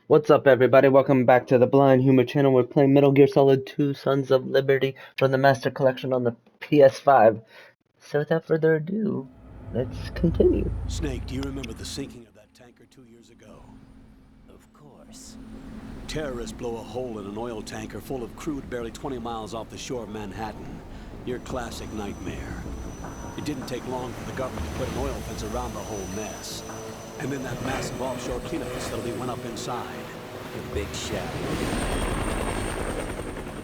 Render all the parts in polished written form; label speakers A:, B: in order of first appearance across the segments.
A: What's up, everybody? Welcome back to the Blind Humor channel. We're playing Metal Gear Solid 2 Sons of Liberty from the Master Collection on the PS5. So without further ado, let's continue.
B: Snake, do you remember the sinking of that tanker 2 years ago?
C: Of course.
B: Terrorists blow a hole in an oil tanker full of crude barely 20 miles off the shore of Manhattan. Your classic nightmare. It didn't take long for the government to put an oil fence around the whole mess. And then that massive offshore cleanup facility went up inside.
C: The big shell.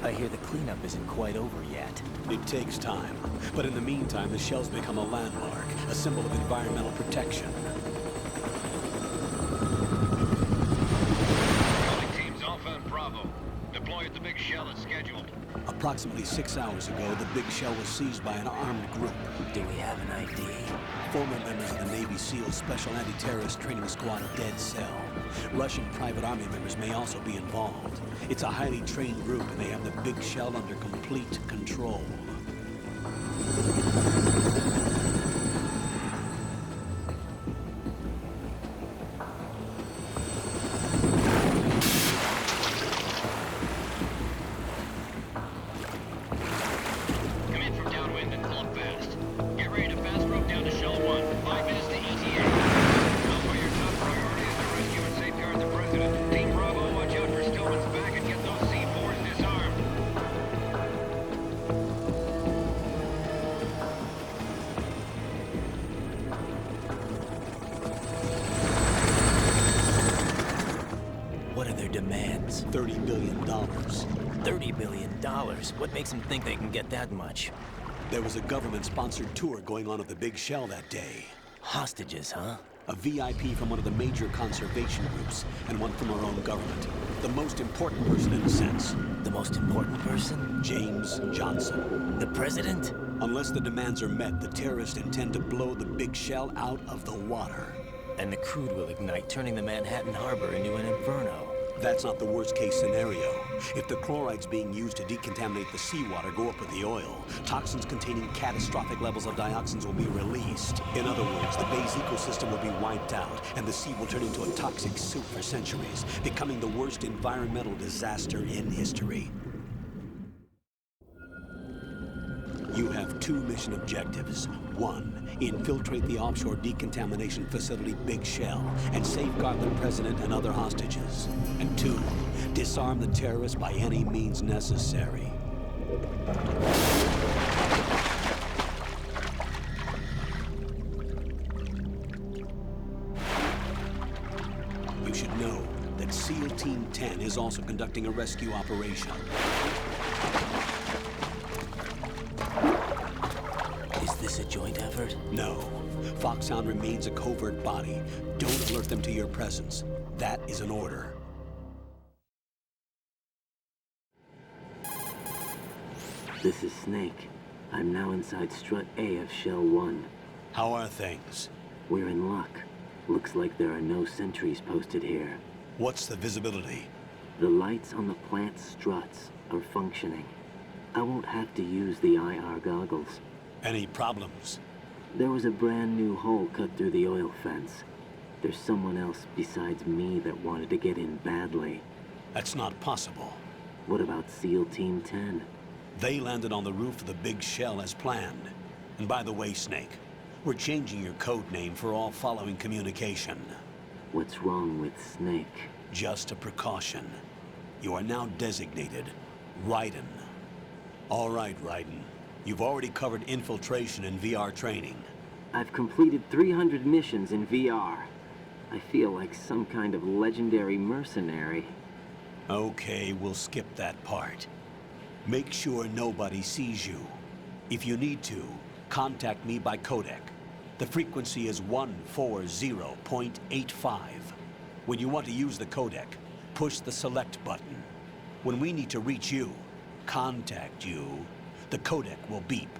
C: I hear the cleanup isn't quite over yet.
B: It takes time. But in the meantime, the shell's become a landmark, a symbol of environmental protection.
D: Calling teams Alpha and Bravo. Deploy at the big shell as scheduled.
B: Approximately 6 hours ago, the big shell was seized by an armed group.
C: Do we have an ID?
B: Former members of the Navy SEAL Special Anti-Terrorist Training Squad Dead Cell. Russian private army members may also be involved. It's a highly trained group, and they have the big shell under complete control.
D: Come in from downwind and pull up fast. Get ready to fast rope down to Shell 1. 5 minutes to ETA. Alpha, your top priority is to rescue and safeguard the President. Team Bravo, watch out for Stillman's back and get those C4s disarmed.
C: What are their demands?
B: $30 billion.
C: $30 billion. What makes them think they can get that much?
B: There was a government-sponsored tour going on at the big shell that day.
C: Hostages, huh?
B: A VIP from one of the major conservation groups, and one from our own government. The most important person in a sense.
C: The most important person?
B: James Johnson.
C: The president?
B: Unless the demands are met, the terrorists intend to blow the big shell out of the water.
C: And the crude will ignite, turning the Manhattan Harbor into an inferno.
B: That's not the worst-case scenario. If the chlorides being used to decontaminate the seawater go up with the oil, toxins containing catastrophic levels of dioxins will be released. In other words, the bay's ecosystem will be wiped out, and the sea will turn into a toxic soup for centuries, becoming the worst environmental disaster in history. You have 2 mission objectives. 1, infiltrate the offshore decontamination facility Big Shell and safeguard the president and other hostages. And 2, disarm the terrorists by any means necessary. You should know that SEAL Team 10 is also conducting a rescue operation.
C: Is this a joint effort?
B: No. Foxhound remains a covert body. Don't alert them to your presence. That is an order.
E: This is Snake. I'm now inside Strut A of Shell 1.
B: How are things?
E: We're in luck. Looks like there are no sentries posted here.
B: What's the visibility?
E: The lights on the plant's struts are functioning. I won't have to use the IR goggles.
B: Any problems?
E: There was a brand new hole cut through the oil fence. There's someone else besides me that wanted to get in badly.
B: That's not possible.
E: What about SEAL Team 10?
B: They landed on the roof of the big shell as planned. And by the way, Snake, we're changing your code name for all following communication.
E: What's wrong with Snake?
B: Just a precaution. You are now designated Raiden. All right, Raiden. You've already covered infiltration and VR training.
E: I've completed 300 missions in VR. I feel like some kind of legendary mercenary.
B: Okay, we'll skip that part. Make sure nobody sees you. If you need to, contact me by codec. The frequency is 140.85. When you want to use the codec, push the select button. When we need to reach you, contact you, the codec will beep.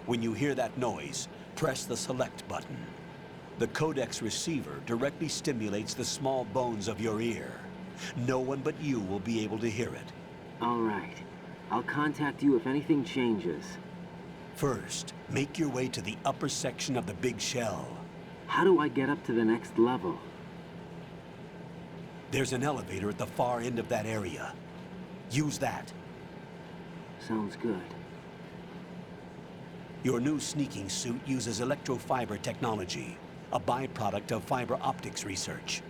B: When you hear that noise, press the select button. The codec's receiver directly stimulates the small bones of your ear. No one but you will be able to hear it.
E: All right. I'll contact you if anything changes.
B: First, make your way to the upper section of the big shell.
E: How do I get up to the next level?
B: There's an elevator at the far end of that area. Use that.
E: Sounds good.
B: Your new sneaking suit uses electrofiber technology, a byproduct of fiber optics research.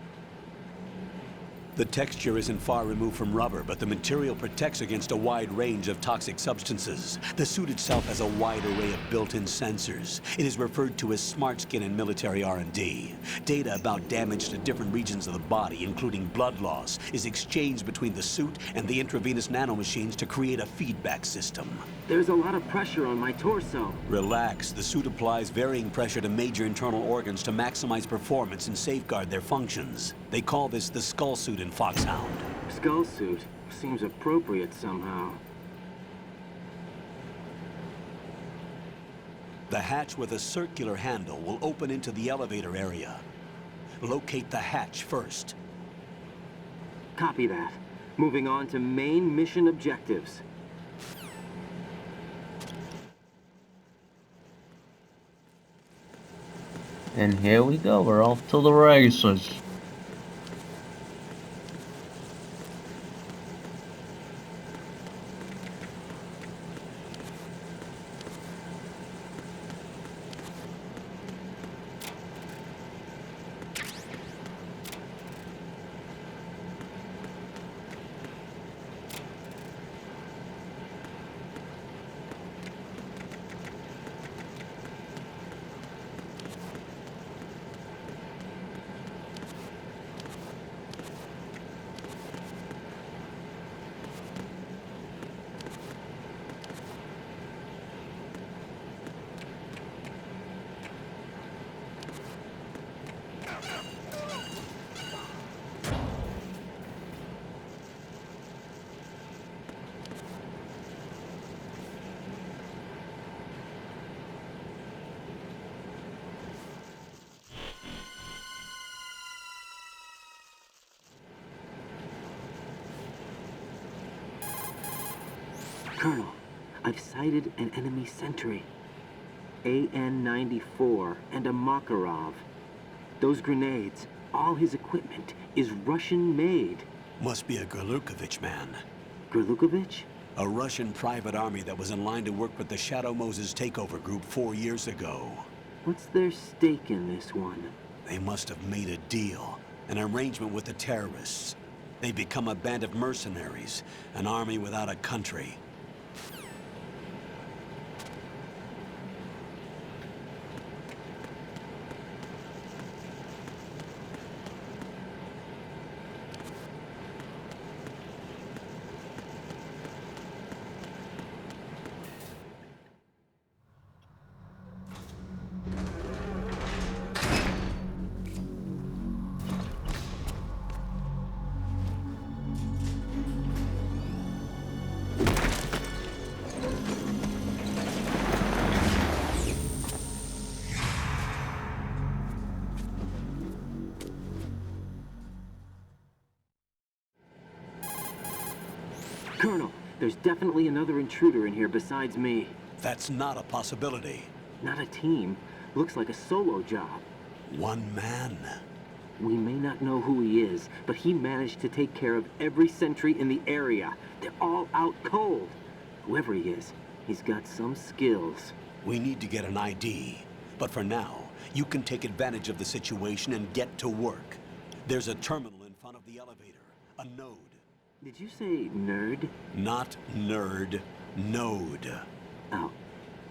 B: The texture isn't far removed from rubber, but the material protects against a wide range of toxic substances. The suit itself has a wide array of built-in sensors. It is referred to as smart skin in military R&D. Data about damage to different regions of the body, including blood loss, is exchanged between the suit and the intravenous nanomachines to create a feedback system.
E: There's a lot of pressure on my torso.
B: Relax. The suit applies varying pressure to major internal organs to maximize performance and safeguard their functions. They call this the skull suit in Foxhound.
E: Skull suit seems appropriate somehow.
B: The hatch with a circular handle will open into the elevator area. Locate the hatch first.
E: Copy that. Moving on to main mission objectives.
A: And here we go, we're off to the races.
E: Colonel, I've sighted an enemy sentry. AN-94 and a Makarov. Those grenades, all his equipment, is Russian-made.
B: Must be a Gorlukovich man.
E: Gorlukovich?
B: A Russian private army that was in line to work with the Shadow Moses takeover group 4 years ago.
E: What's their stake in this one?
B: They must have made a deal, an arrangement with the terrorists. They become a band of mercenaries, an army without a country.
E: Colonel, there's definitely another intruder in here besides me.
B: That's not a possibility.
E: Not a team. Looks like a solo job.
B: One man.
E: We may not know who he is, but he managed to take care of every sentry in the area. They're all out cold. Whoever he is, he's got some skills.
B: We need to get an ID. But for now, you can take advantage of the situation and get to work. There's a terminal in front of the elevator. A node.
E: Did you say nerd?
B: Not nerd. Node.
E: Oh.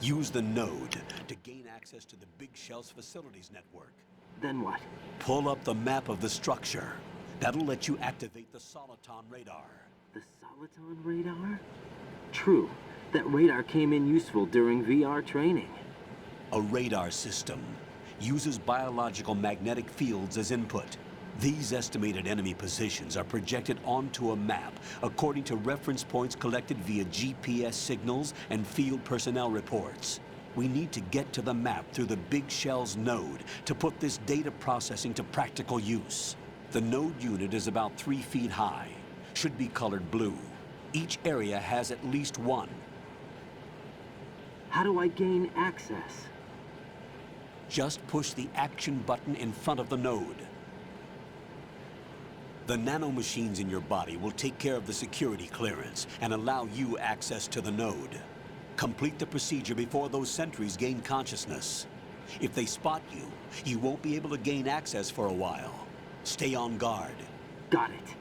B: Use the node to gain access to the Big Shell's facilities network.
E: Then what?
B: Pull up the map of the structure. That'll let you activate the Soliton radar.
E: The Soliton radar? True. That radar came in useful during VR training.
B: A radar system uses biological magnetic fields as input. These estimated enemy positions are projected onto a map according to reference points collected via GPS signals and field personnel reports. We need to get to the map through the Big Shell's node to put this data processing to practical use. The node unit is about 3 feet high, should be colored blue. Each area has at least one.
E: How do I gain access?
B: Just push the action button in front of the node. The nanomachines in your body will take care of the security clearance and allow you access to the node. Complete the procedure before those sentries gain consciousness. If they spot you, you won't be able to gain access for a while. Stay on guard.
E: Got it.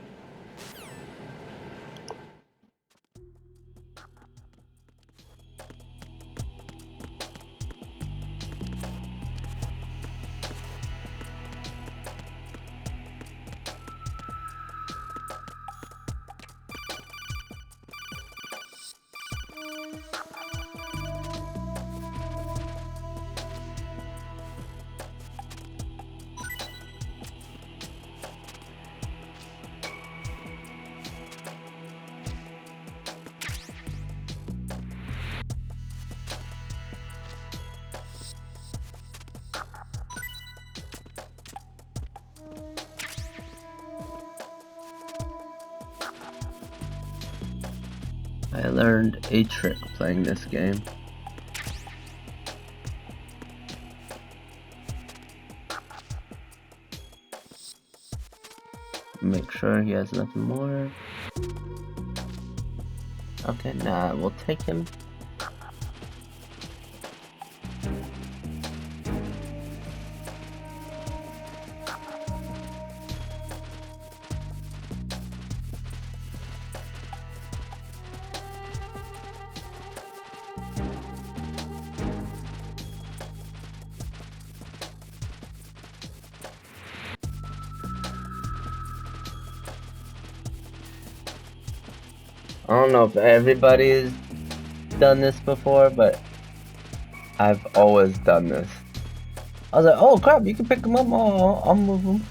A: I learned a trick playing this game. Make sure he has nothing more. Okay, nah, we'll take him. I don't know if everybody's done this before, but I've always done this. I was like, oh crap, you can pick them up, I'll move them.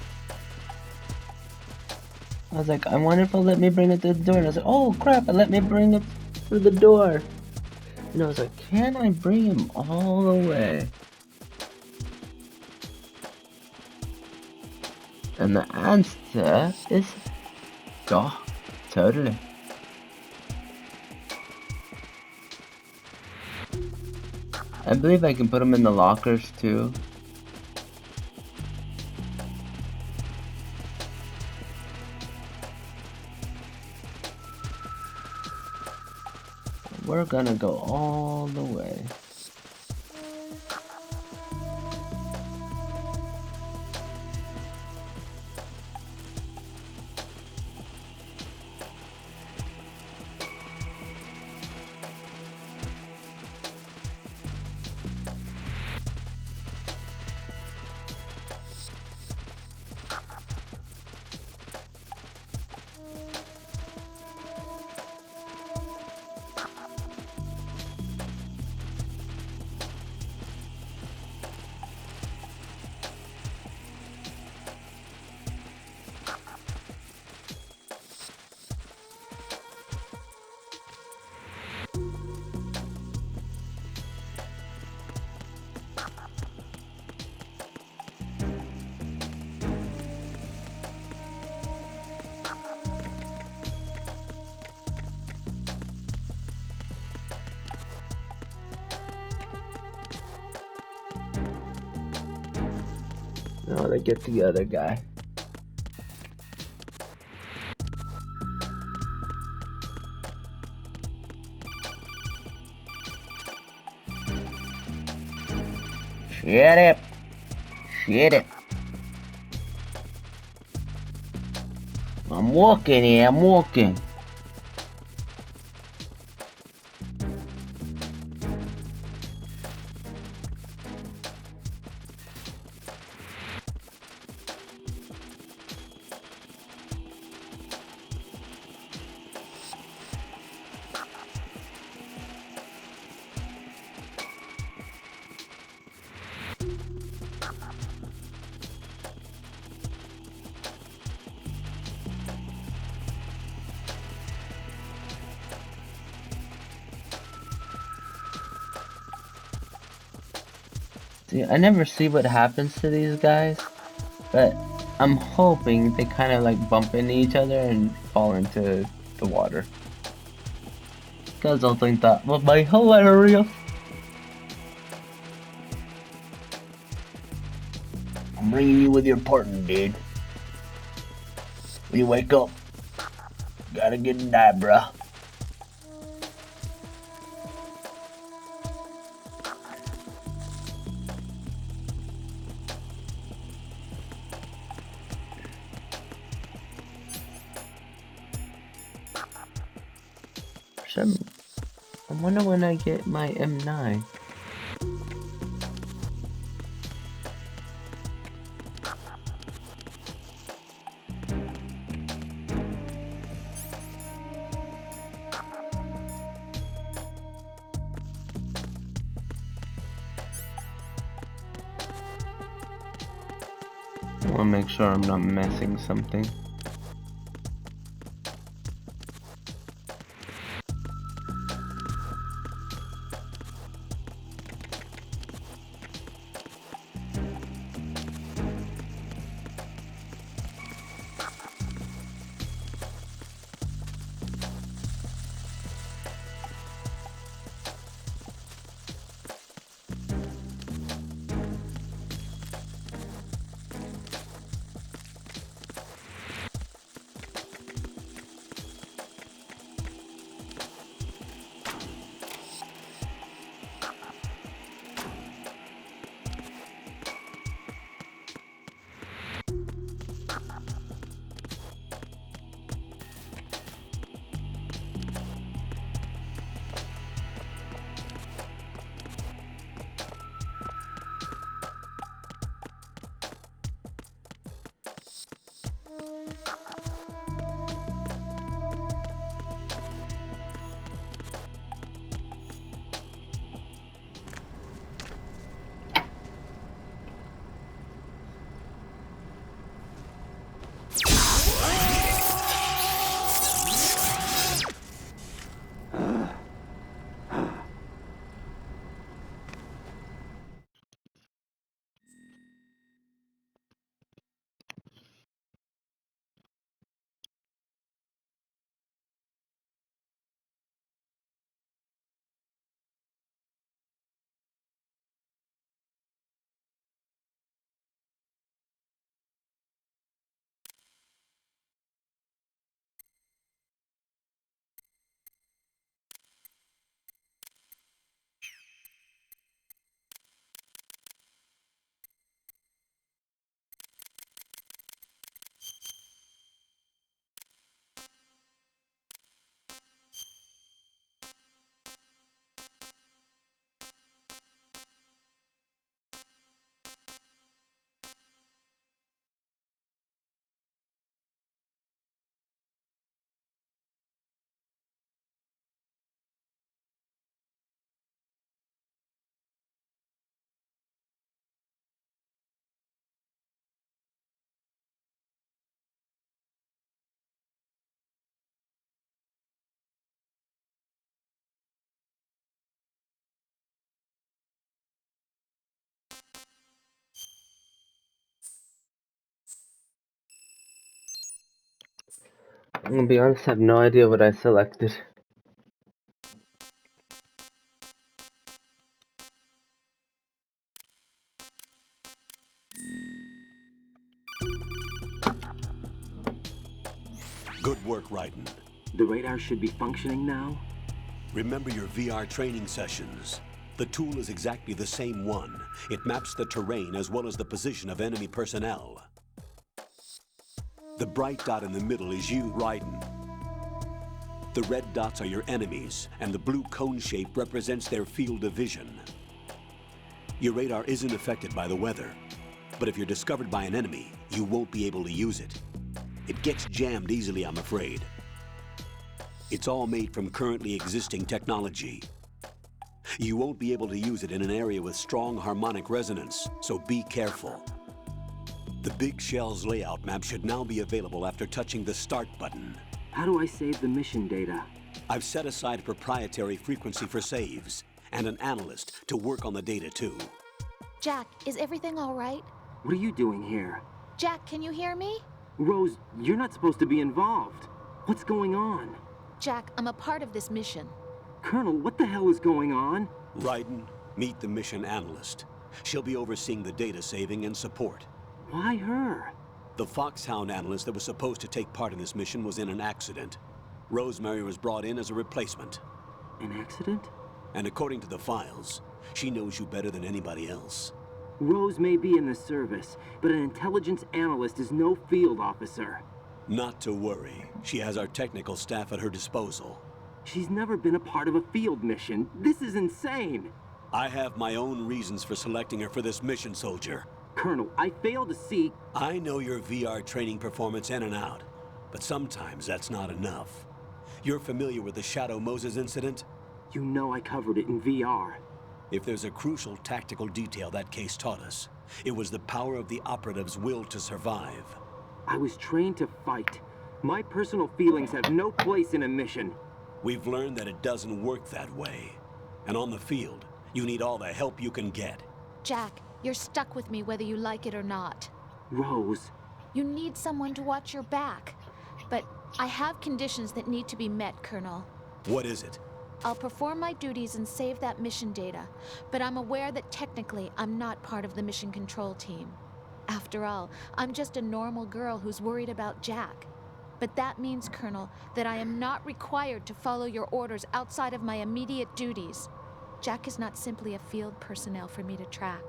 A: I was like, I wonder if it'll let me bring it to the door. And I was like, oh crap, it let me bring it through the door. And I was like, can I bring him all the way? And the answer is, yeah, totally. I believe I can put them in the lockers too. We're gonna go all the way. Now to get the other guy. Shut up. Shut up. I'm walking here, I'm walking. See, I never see what happens to these guys, but I'm hoping they kind of like bump into each other and fall into the water. Because I think that would be hilarious. I'm bringing you with your partner, dude. We wake up. Gotta get in there, bruh. I wonder when I get my M9. I want to make sure I'm not missing something. I'm gonna be honest, I have no idea what I selected.
B: Good work, Raiden.
E: The radar should be functioning now.
B: Remember your VR training sessions. The tool is exactly the same one. It maps the terrain as well as the position of enemy personnel. The bright dot in the middle is you, Raiden. The red dots are your enemies, and the blue cone shape represents their field of vision. Your radar isn't affected by the weather, but if you're discovered by an enemy, you won't be able to use it. It gets jammed easily, I'm afraid. It's all made from currently existing technology. You won't be able to use it in an area with strong harmonic resonance, so be careful. The Big Shell's layout map should now be available after touching the Start button.
E: How do I save the mission data?
B: I've set aside a proprietary frequency for saves, and an analyst to work on the data too.
F: Jack, is everything all right?
E: What are you doing here?
F: Jack, can you hear me?
E: Rose, you're not supposed to be involved. What's going on?
F: Jack, I'm a part of this mission.
E: Colonel, what the hell is going on?
B: Raiden, meet the mission analyst. She'll be overseeing the data saving and support.
E: Why her?
B: The Foxhound analyst that was supposed to take part in this mission was in an accident. Rosemary was brought in as a replacement.
E: An accident?
B: And according to the files, she knows you better than anybody else.
E: Rose may be in the service, but an intelligence analyst is no field officer.
B: Not to worry. She has our technical staff at her disposal.
E: She's never been a part of a field mission. This is insane!
B: I have my own reasons for selecting her for this mission, soldier.
E: Colonel, I fail to see...
B: I know your VR training performance in and out, but sometimes that's not enough. You're familiar with the Shadow Moses incident?
E: You know I covered it in VR.
B: If there's a crucial tactical detail that case taught us, it was the power of the operative's will to survive.
E: I was trained to fight. My personal feelings have no place in a mission.
B: We've learned that it doesn't work that way. And on the field, you need all the help you can get.
F: Jack, you're stuck with me whether you like it or not.
E: Rose.
F: You need someone to watch your back. But I have conditions that need to be met, Colonel.
B: What is it?
F: I'll perform my duties and save that mission data, but I'm aware that technically I'm not part of the mission control team. After all, I'm just a normal girl who's worried about Jack. But that means, Colonel, that I am not required to follow your orders outside of my immediate duties. Jack is not simply a field personnel for me to track.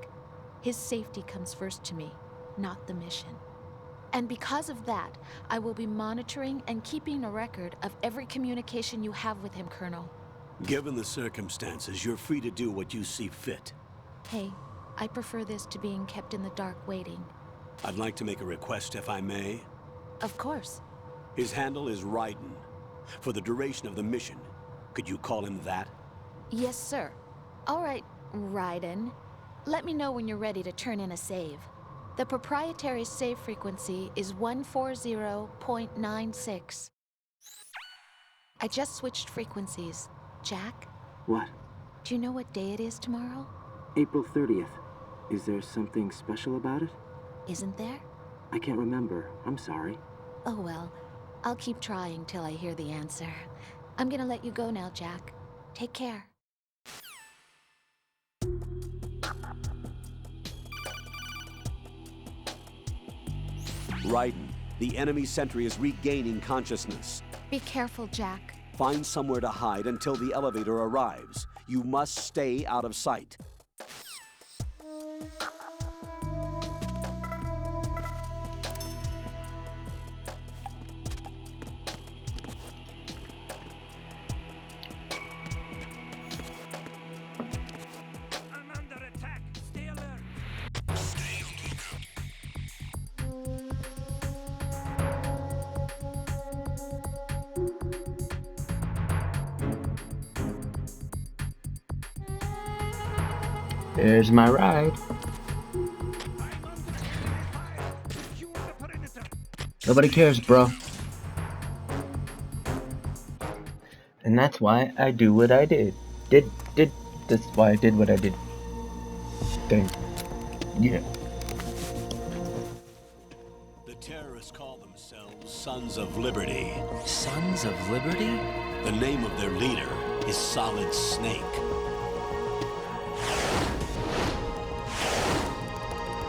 F: His safety comes first to me, not the mission. And because of that, I will be monitoring and keeping a record of every communication you have with him, Colonel.
B: Given the circumstances, you're free to do what you see fit.
F: Hey, I prefer this to being kept in the dark waiting.
B: I'd like to make a request, if I may.
F: Of course.
B: His handle is Raiden. For the duration of the mission, could you call him that?
F: Yes, sir. All right, Raiden. Let me know when you're ready to turn in a save. The proprietary save frequency is 140.96. I just switched frequencies. Jack,
E: What?
F: do you know what day it is tomorrow?
E: April 30th. Is there something special about it?
F: Isn't there?
E: I can't remember. I'm sorry.
F: Oh well, I'll keep trying till I hear the answer. I'm gonna let you go now, Jack. Take care.
B: Raiden, the enemy sentry is regaining consciousness.
F: Be careful, Jack.
B: Find somewhere to hide until the elevator arrives. You must stay out of sight.
D: I'm under attack. Stay alert.
A: There's my ride. Nobody cares, bro. And that's why I do what I did. That's why I did what I did. Dang. Yeah.
B: The terrorists call themselves Sons of Liberty.
C: Sons of Liberty?
B: The name of their leader is Solid Snake.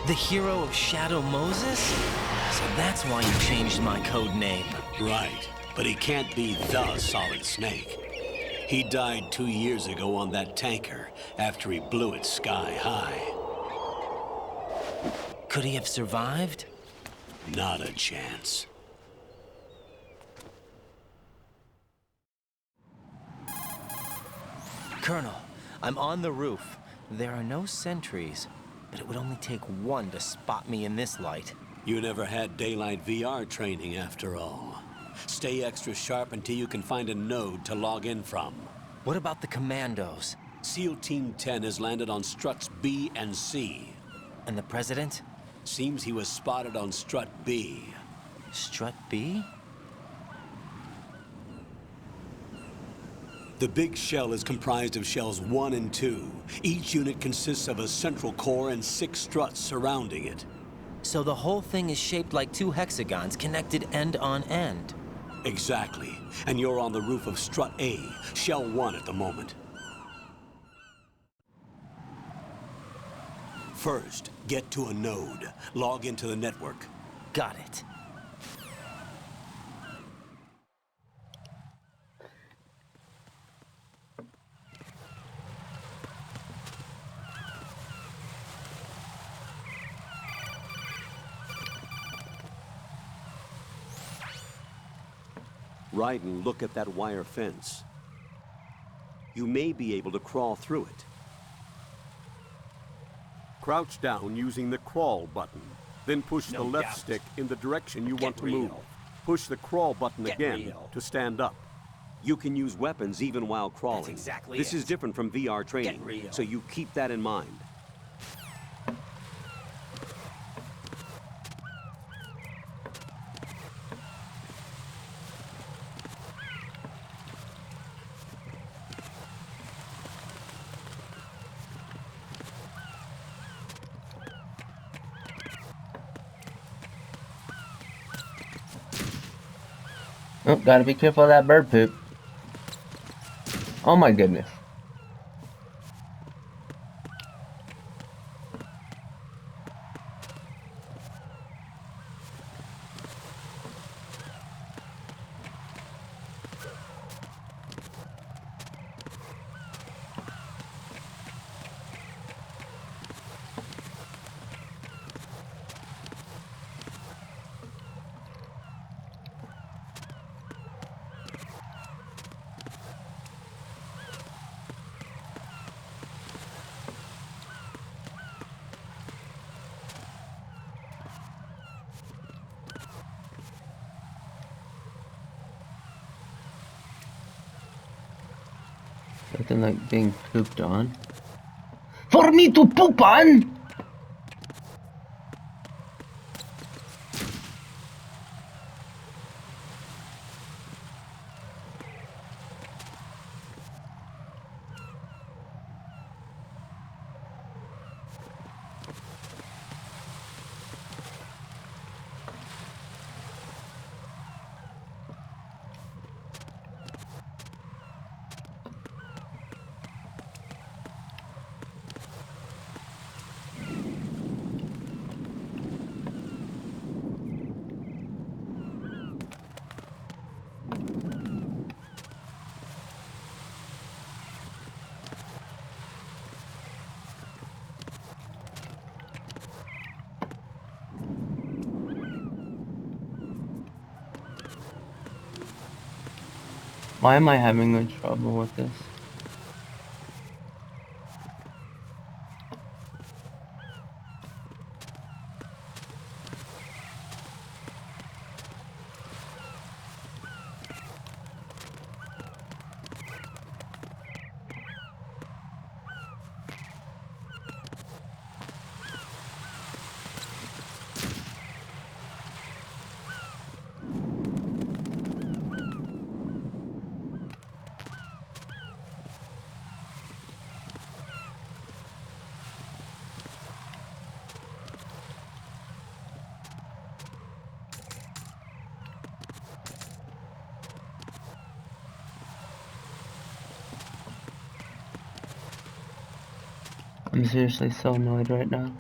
C: The hero of Shadow Moses? So that's why you changed my code name.
B: Right, but he can't be the Solid Snake. He died 2 years ago on that tanker after he blew it sky high.
C: Could he have survived?
B: Not a chance.
C: Colonel, I'm on the roof. There are no sentries, but it would only take one to spot me in this light.
B: You never had daylight VR training after all. Stay extra sharp until you can find a node to log in from.
C: What about the commandos?
B: SEAL Team 10 has landed on struts B and C.
C: And the president?
B: Seems he was spotted on strut B.
C: Strut B?
B: The big shell is comprised of shells 1 and 2. Each unit consists of a central core and 6 struts surrounding it.
C: So the whole thing is shaped like 2 hexagons connected end on end.
B: Exactly. And you're on the roof of strut A, shell 1 at the moment. First, get to a node. Log into the network.
C: Got it.
B: Right, and look at that wire fence. You may be able to crawl through it. Crouch down using the crawl button. Then push the left stick in the direction you want to move. Push the crawl button again to stand up. You can use weapons even while crawling.
C: That's exactly
B: This
C: it.
B: is different from VR training, so you keep that in mind.
A: Oh, gotta be careful of that bird poop. Oh my goodness. Something like being pooped on. For me to poop on? Why am I having no trouble with this? I'm seriously so annoyed right now.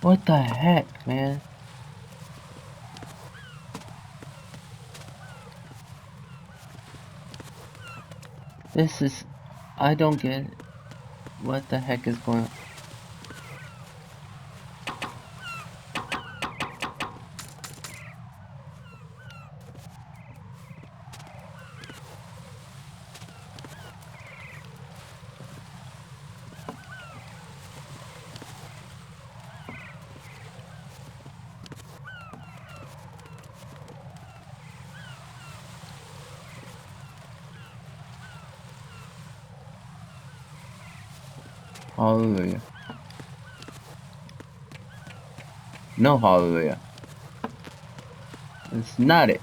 A: What the heck, man? This is... I don't get it. What the heck is going on? Hallelujah. No hallelujah. It's not it.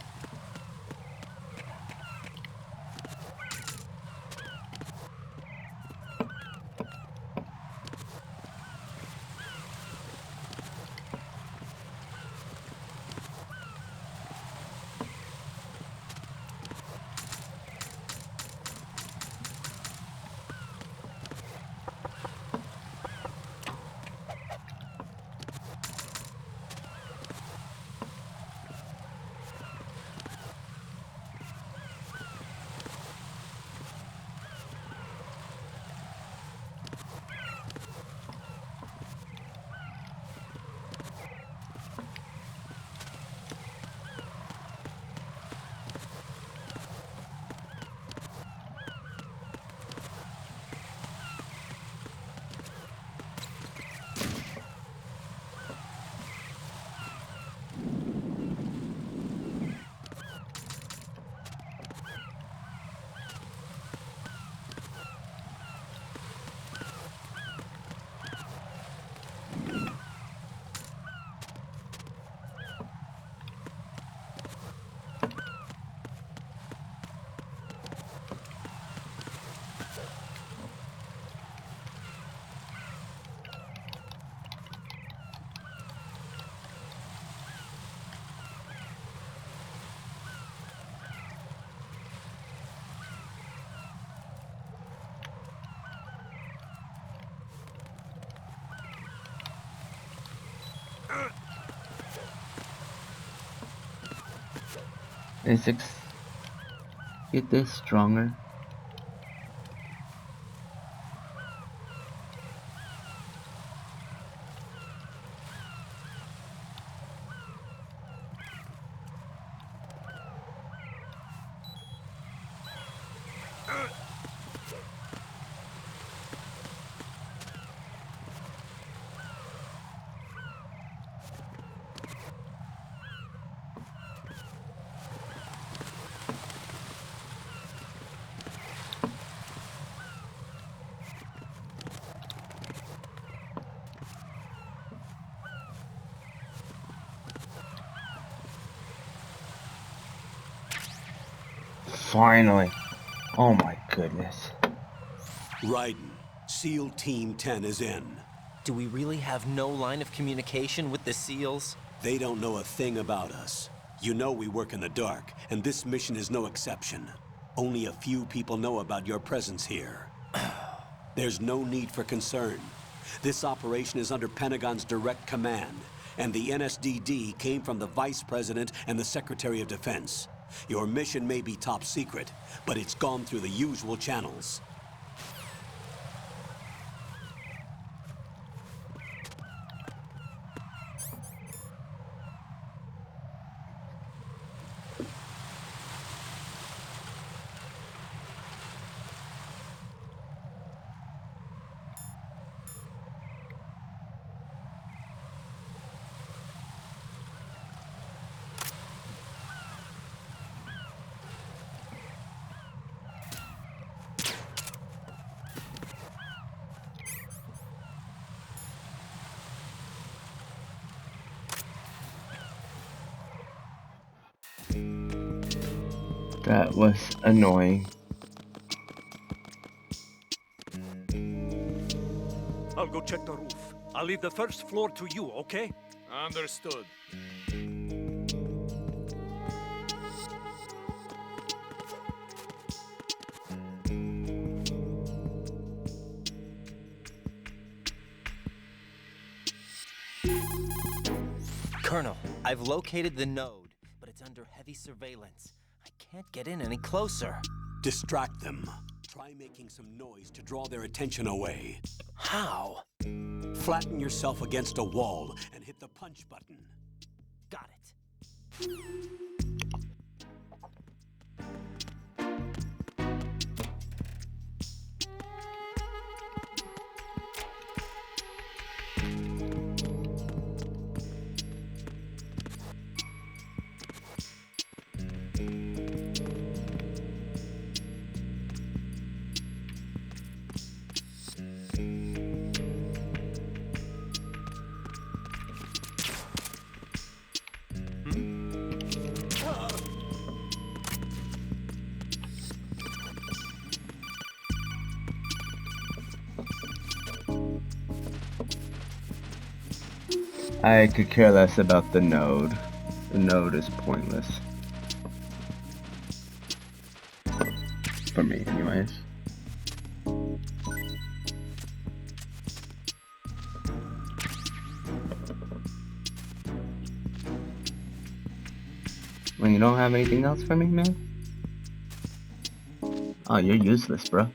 A: Get this stronger. Finally. Oh my goodness.
B: Raiden, SEAL Team 10 is in.
C: Do we really have no line of communication with the SEALs?
B: They don't know a thing about us. You know we work in the dark, and this mission is no exception. Only a few people know about your presence here. There's no need for concern. This operation is under Pentagon's direct command, and the NSDD came from the Vice President and the Secretary of Defense. Your mission may be top secret, but it's gone through the usual channels.
A: That was annoying.
G: I'll go check the roof. I'll leave the first floor to you, okay?
H: Understood.
C: Colonel, I've located the node, but it's under heavy surveillance. I can't get in any closer.
B: Distract them. Try making some noise to draw their attention away.
C: How?
B: Flatten yourself against a wall and hit the punch button.
C: Got it.
A: I could care less about the node. The node is pointless. For me, anyways. Well, you don't have anything else for me, man? Oh, you're useless, bro.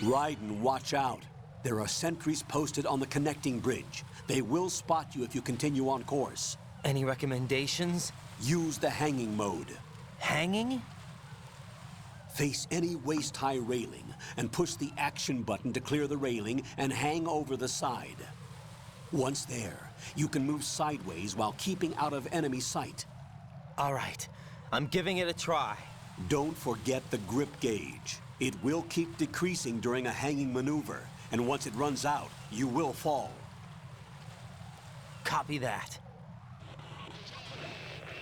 B: Raiden, watch out. There are sentries posted on the connecting bridge. They will spot you if you continue on course.
C: Any recommendations?
B: Use the hanging mode.
C: Hanging?
B: Face any waist-high railing and push the action button to clear the railing and hang over the side. Once there, you can move sideways while keeping out of enemy sight.
C: All right, I'm giving it a try.
B: Don't forget the grip gauge. It will keep decreasing during a hanging maneuver, and once it runs out, you will fall.
C: Copy that.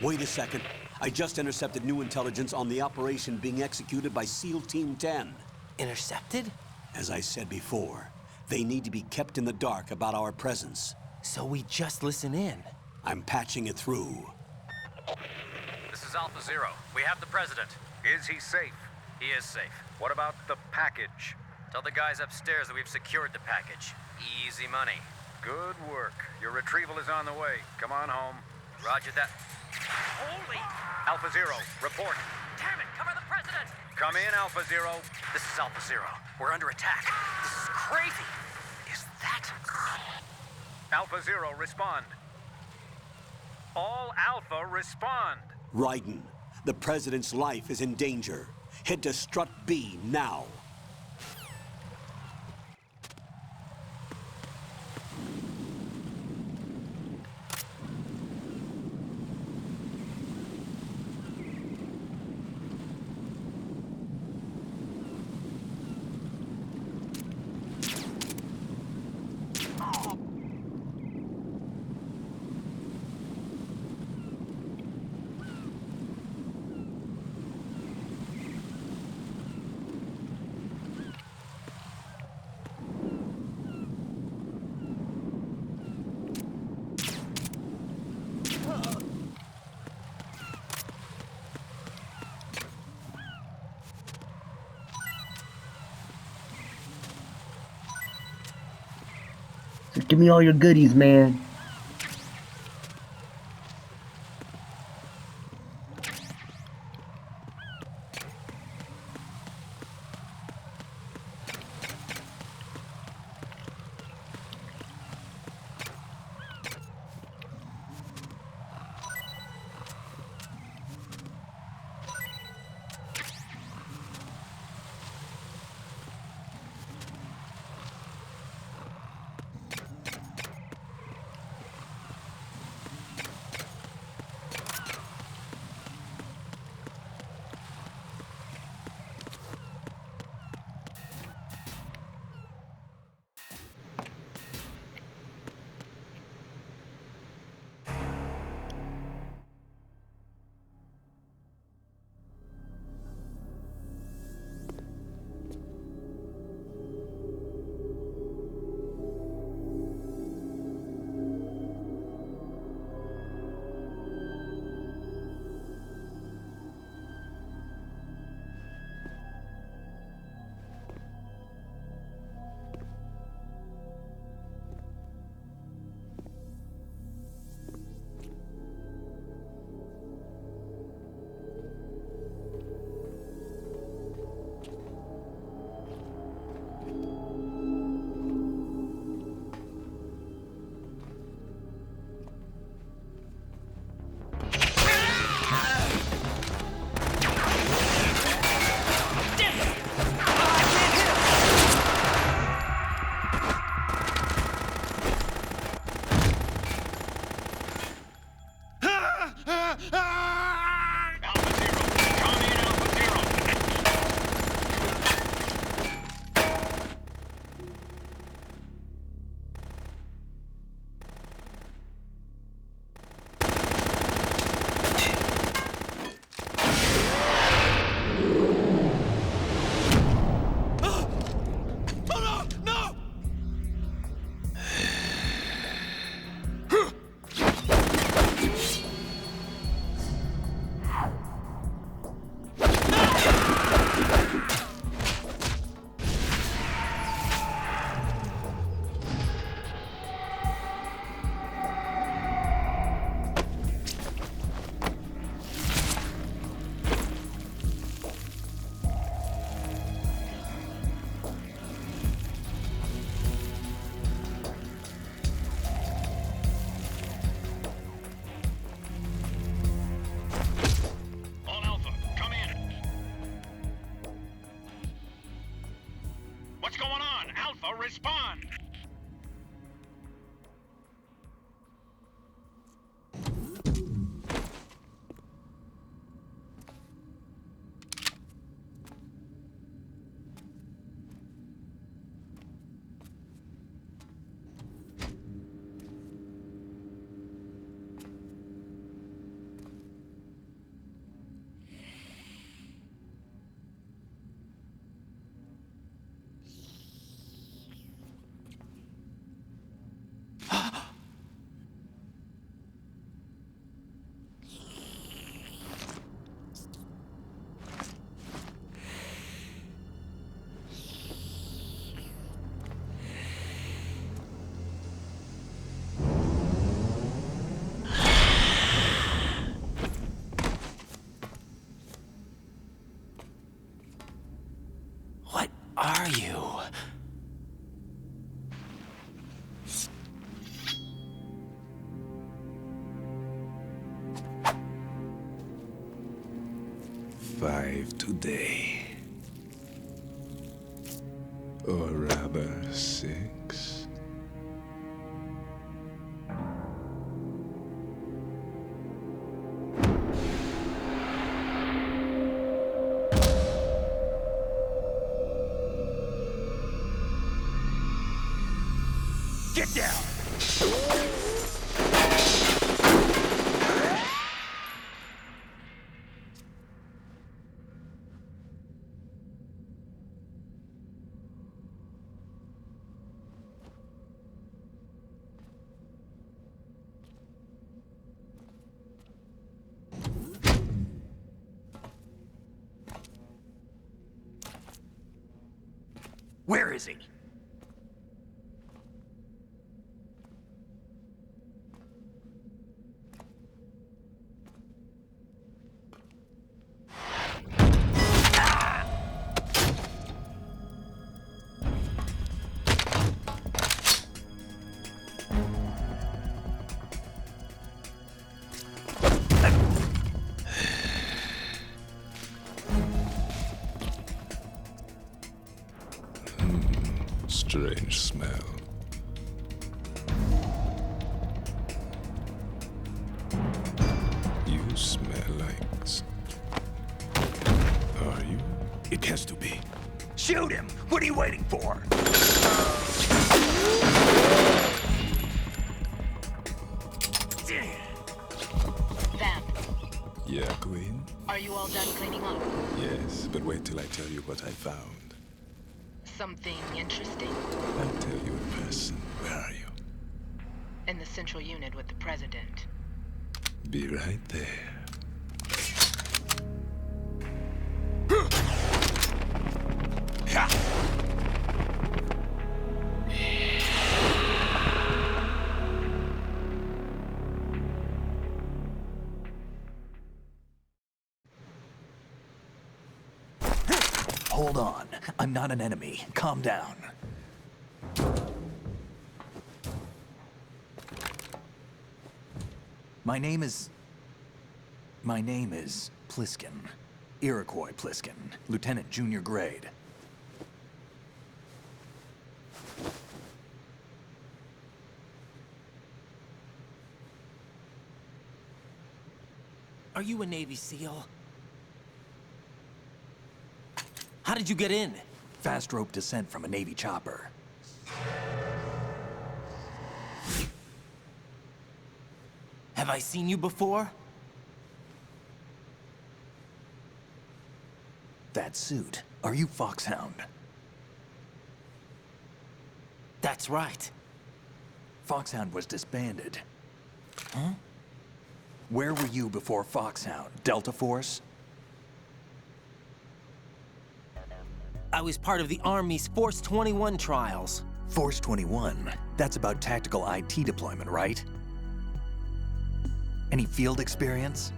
B: Wait a second. I just intercepted new intelligence on the operation being executed by SEAL Team 10.
C: Intercepted?
B: As I said before, they need to be kept in the dark about our presence.
C: So we just listen in.
B: I'm patching it through.
H: This is Alpha Zero. We have the president. Is he safe? He is safe. What about the package? Tell the guys upstairs that we've secured the package. Easy money. Good work. Your retrieval is on the way. Come on home. Roger that. Holy! Alpha Zero, report.
D: Damn it, cover the president!
H: Come in, Alpha Zero.
D: This is Alpha Zero. We're under attack. This is crazy. Is that...
H: Alpha Zero, respond. All Alpha, respond.
B: Raiden, the president's life is in danger. Head to Strut B now.
A: So give me all your goodies, man.
D: What's going on? Alpha, respond!
C: What are you?
I: Five today. Or rather, 6.
B: Get down! Where is he?
I: Strange smell. You smell like... Are you?
B: It has to be. Shoot him! What are you waiting for?
J: Vamp,
I: Yeah, Queen?
J: are you all done cleaning up?
I: Yes, but wait till I tell you what I found.
J: Something interesting?
I: I'll tell you in person. Where are you?
J: In the central unit with the president.
I: Be right there.
B: Hold on. I'm not an enemy. Calm down. My name is Pliskin. Iroquois Pliskin. Lieutenant Junior Grade.
C: Are you a Navy SEAL? How did you get in?
B: Fast rope descent from a Navy chopper.
C: Have I seen you before?
B: That suit. Are you Foxhound?
C: That's right.
B: Foxhound was disbanded. Huh? Where were you before Foxhound? Delta Force?
C: I was part of the Army's Force 21 trials.
B: Force 21? That's about tactical IT deployment, right? Any field experience?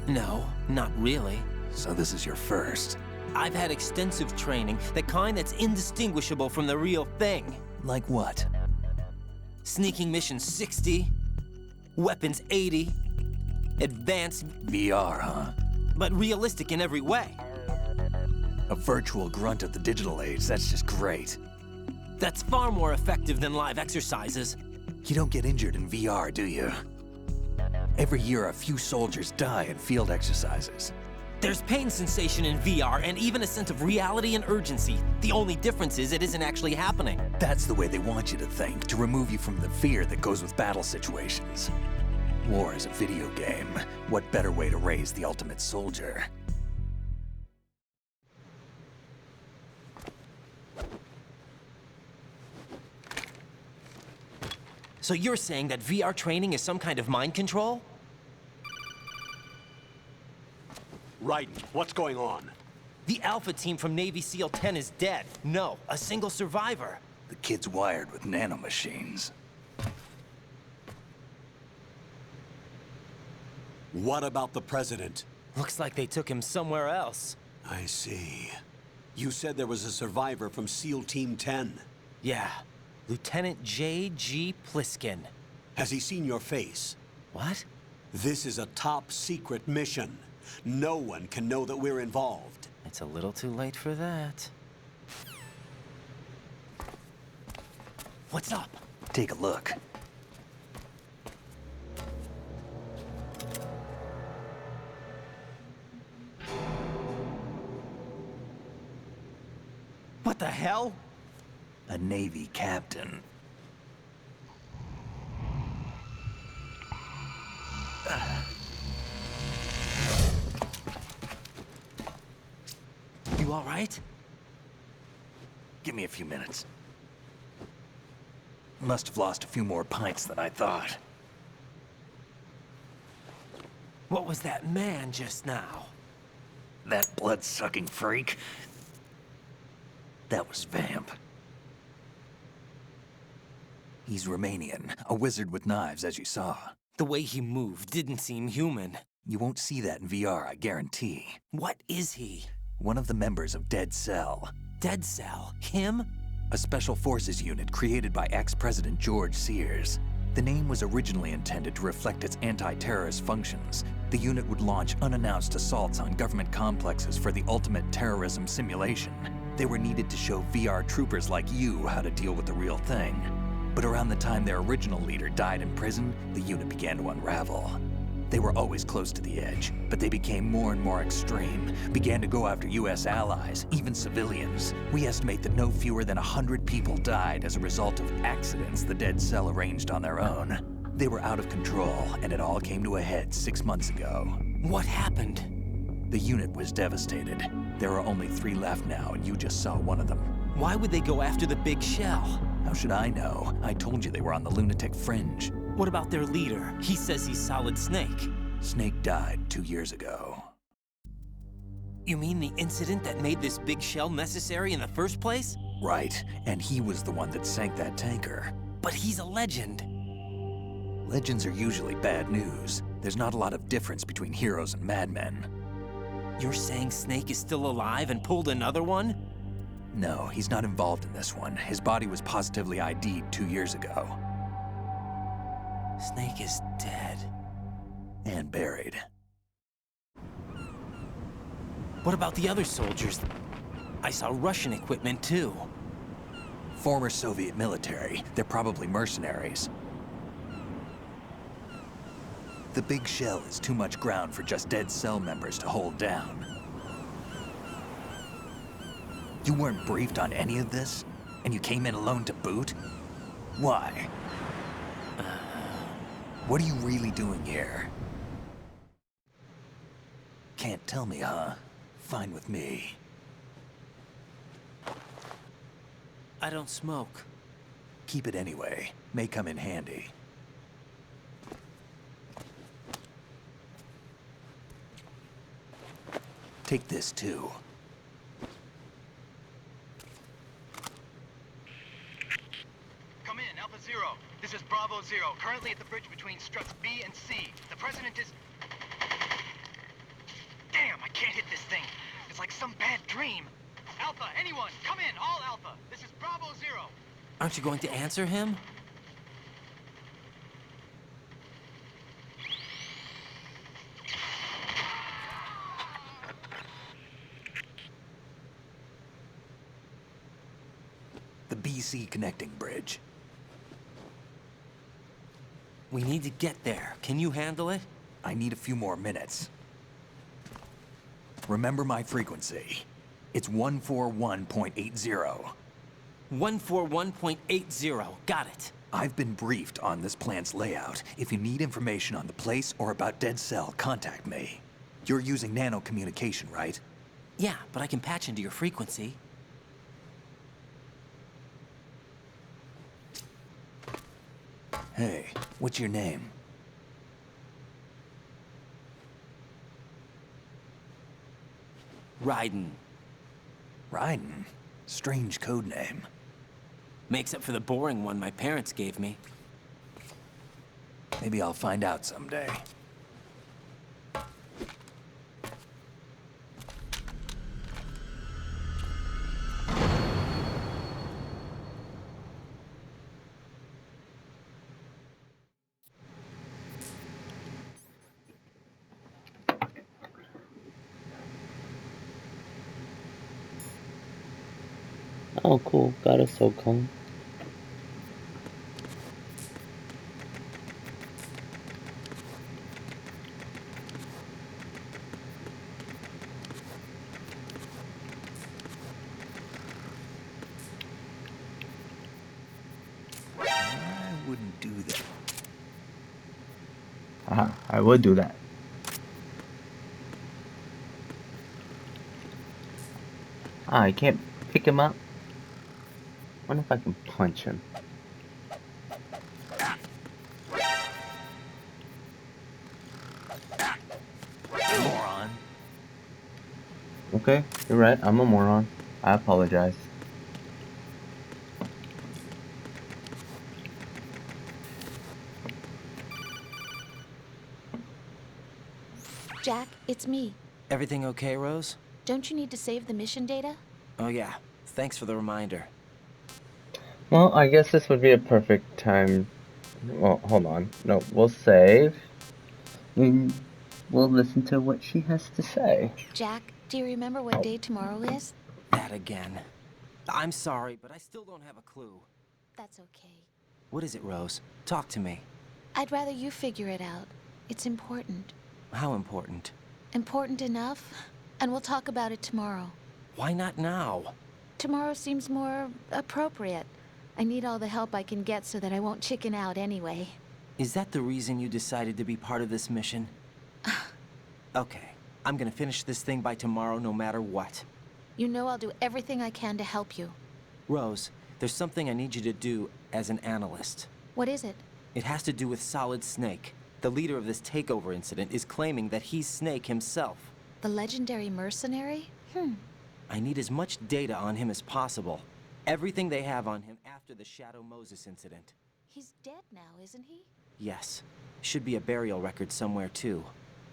C: No, not really.
B: So this is your first.
C: I've had extensive training, the kind that's indistinguishable from the real thing.
B: Like what?
C: Sneaking mission 60, weapons 80, advanced,
B: VR, huh?
C: but realistic in every way.
B: A virtual grunt of the digital age, that's just great.
C: That's far more effective than live exercises.
K: You don't get injured in VR, do you? Every year, a few soldiers die in field exercises.
C: There's pain sensation in VR and even a sense of reality and urgency. The only difference is it isn't actually happening.
K: That's the way they want you to think, to remove you from the fear that goes with battle situations. War is a video game. What better way to raise the ultimate soldier?
C: So you're saying that VR training is some kind of mind control?
B: Right. What's going on?
C: The Alpha team from Navy SEAL 10 is dead. No, a single survivor.
K: The kid's wired with nanomachines.
B: What about the president?
C: Looks like they took him somewhere else.
B: I see. You said there was a survivor from SEAL Team 10.
C: Yeah. Lieutenant J.G. Pliskin.
B: Has he seen your face?
C: What?
B: This is a top secret mission. No one can know that we're involved.
C: It's a little too late for that. What's up?
K: Take a look.
C: What the hell?
K: A Navy captain.
C: You all right?
K: Give me a few minutes. Must have lost a few more pints than I thought.
C: What was that man just now?
K: That blood-sucking freak? That was Vamp. He's Romanian, a wizard with knives, as you saw.
C: The way he moved didn't seem human.
K: You won't see that in VR, I guarantee.
C: What is he?
K: One of the members of Dead Cell.
C: Dead Cell? Him?
K: A special forces unit created by ex-President George Sears. The name was originally intended to reflect its anti-terrorist functions. The unit would launch unannounced assaults on government complexes for the ultimate terrorism simulation. They were needed to show VR troopers like you how to deal with the real thing. But around the time their original leader died in prison, the unit began to unravel. They were always close to the edge, but they became more and more extreme, began to go after US allies, even civilians. We estimate that no fewer than 100 people died as a result of accidents the Dead Cell arranged on their own. They were out of control, and it all came to a head 6 months ago.
C: What happened?
K: The unit was devastated. There are only 3 left now, and you just saw one of them.
C: Why would they go after the big shell?
K: How should I know? I told you they were on the lunatic fringe.
C: What about their leader? He says he's Solid Snake.
K: Snake died 2 years ago.
C: You mean the incident that made this big shell necessary in the first place?
K: Right, and he was the one that sank that tanker.
C: But he's a legend.
K: Legends are usually bad news. There's not a lot of difference between heroes and madmen.
C: You're saying Snake is still alive and pulled another one?
K: No, he's not involved in this one. His body was positively ID'd 2 years ago.
C: Snake is dead.
K: And buried.
C: What about the other soldiers? I saw Russian equipment too.
K: Former Soviet military. They're probably mercenaries. The big shell is too much ground for just Dead Cell members to hold down. You weren't briefed on any of this? And you came in alone to boot? Why? What are you really doing here? Can't tell me, huh? Fine with me.
C: I don't smoke.
K: Keep it anyway. May come in handy. Take this too.
L: Come in, Alpha Zero. This is Bravo Zero, currently at the bridge between struts B and C. The President is... Damn, I can't hit this thing. It's like some bad dream. Alpha, anyone, come in, all Alpha. This is Bravo Zero.
C: Aren't you going to answer him?
K: The BC connecting bridge.
C: We need to get there. Can you handle it?
K: I need a few more minutes. Remember my frequency. It's 141.80.
C: 141.80. Got it.
K: I've been briefed on this plant's layout. If you need information on the place or about Dead Cell, contact me. You're using nano communication, right?
C: Yeah, but I can patch into your frequency.
K: Hey, what's your name?
C: Raiden.
K: Raiden? Strange code name.
C: Makes up for the boring one my parents gave me.
K: Maybe I'll find out someday.
A: Oh, cool. Got a soul cone.
K: I wouldn't do that.
A: I would do that. I can't pick him up. Wonder if I can punch him.
K: Moron.
A: Okay, you're right. I'm a moron. I apologize.
F: Jack, it's me.
C: Everything okay, Rose?
F: Don't you need to save the mission data?
C: Oh yeah. Thanks for the reminder.
A: Well, I guess this would be a perfect time. Well, hold on. No, we'll save. And we'll listen to what she has to say.
F: Jack, do you remember what day tomorrow is?
C: That again. I'm sorry, but I still don't have a clue.
F: That's okay.
C: What is it, Rose? Talk to me.
F: I'd rather you figure it out. It's important.
C: How important?
F: Important enough? And we'll talk about it tomorrow.
C: Why not now?
F: Tomorrow seems more appropriate. I need all the help I can get so that I won't chicken out anyway.
C: Is that the reason you decided to be part of this mission? Okay, I'm gonna finish this thing by tomorrow no matter what.
F: You know I'll do everything I can to help you.
C: Rose, there's something I need you to do as an analyst.
F: What is it?
C: It has to do with Solid Snake. The leader of this takeover incident is claiming that he's Snake himself.
F: The legendary mercenary?
C: I need as much data on him as possible. Everything they have on him after the Shadow Moses incident.
F: He's dead now, isn't he?
C: Yes. Should be a burial record somewhere, too.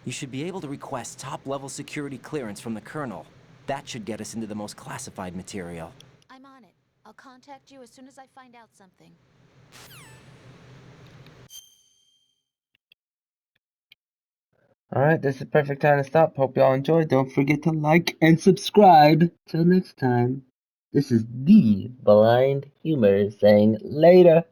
C: You should be able to request top-level security clearance from the Colonel. That should get us into the most classified material.
F: I'm on it. I'll contact you as soon as I find out something.
A: Alright, this is the perfect time to stop. Hope y'all enjoyed. Don't forget to like and subscribe. Till next time, this is the Blind Humor saying later.